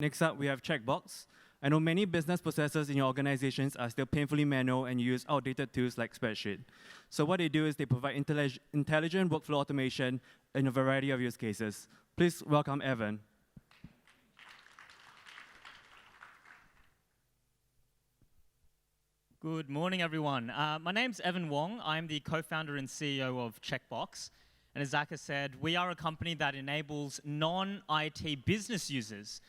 Next up, we have Checkbox. I know many business processes in your organizations are still painfully manual and use outdated tools like spreadsheet. So what they do is they provide intelligent workflow automation in a variety of use cases. Please welcome Evan. Good morning, everyone. My name's Evan Wong. I'm the co-founder and CEO of Checkbox. And as Zach has said, we are a company that enables non-IT business users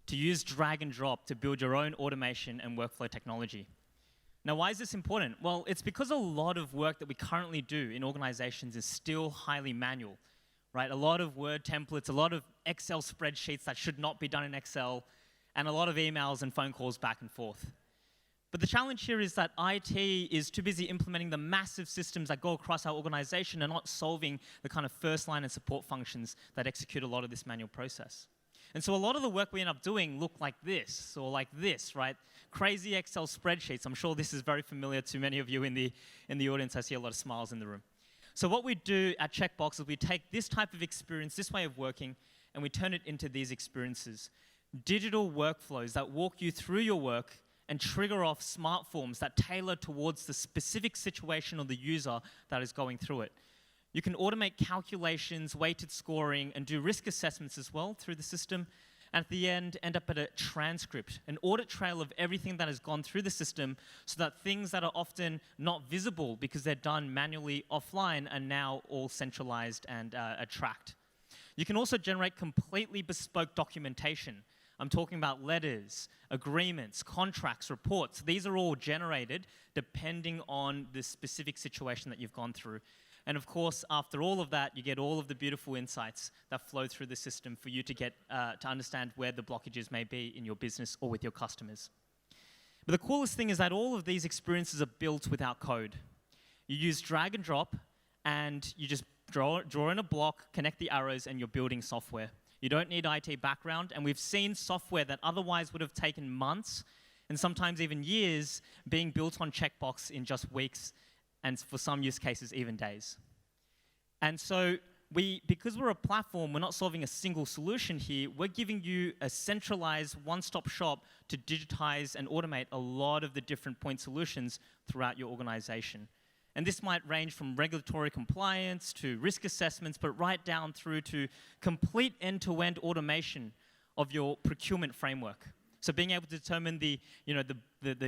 to use drag and drop to build your own automation and workflow technology. Now, why is this important? Well, it's because a lot of work that we currently do in organizations is still highly manual, right? A lot of Word templates, a lot of Excel spreadsheets that should not be done in Excel, and a lot of emails and phone calls back and forth. But the challenge here is that IT is too busy implementing the massive systems that go across our organization and not solving the kind of first line and support functions that execute a lot of this manual process. And so a lot of the work we end up doing look like this, or like this, right? Crazy Excel spreadsheets. I'm sure this is very familiar to many of you in the audience. I see a lot of smiles in the room. So what we do at Checkbox is we take this type of experience, this way of working, and we turn it into these experiences. Digital workflows that walk you through your work and trigger off smart forms that tailor towards the specific situation or the user that is going through it. You can automate calculations, weighted scoring, and do risk assessments as well through the system. And at the end up at a transcript, an audit trail of everything that has gone through the system so that things that are often not visible because they're done manually offline are now all centralized and tracked. You can also generate completely bespoke documentation. I'm talking about letters, agreements, contracts, reports. These are all generated depending on the specific situation that you've gone through. And of course, after all of that, you get all of the beautiful insights that flow through the system for you to get to understand where the blockages may be in your business or with your customers. But the coolest thing is that all of these experiences are built without code. You use drag and drop, and you just draw in a block, connect the arrows, and you're building software. You don't need IT background, and we've seen software that otherwise would have taken months and sometimes even years being built on Checkbox in just weeks, and for some use cases, even days. And so because we're a platform, we're not solving a single solution here. We're giving you a centralized one-stop shop to digitize and automate a lot of the different point solutions throughout your organization. And this might range from regulatory compliance to risk assessments, but right down through to complete end-to-end automation of your procurement framework. So being able to determine the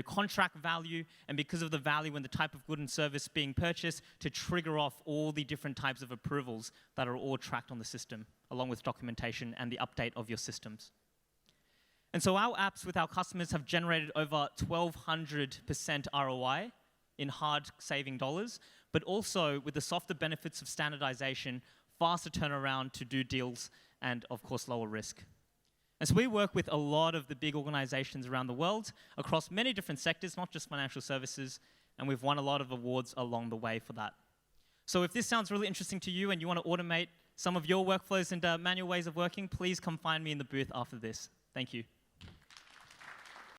contract value, and because of the value and the type of good and service being purchased, to trigger off all the different types of approvals that are all tracked on the system, along with documentation and the update of your systems. And so our apps with our customers have generated over 1,200% ROI in hard saving dollars, but also with the softer benefits of standardization, faster turnaround to do deals, and of course, lower risk. And so we work with a lot of the big organizations around the world across many different sectors, not just financial services, and we've won a lot of awards along the way for that. So if this sounds really interesting to you and you want to automate some of your workflows and manual ways of working, please come find me in the booth after this. Thank you.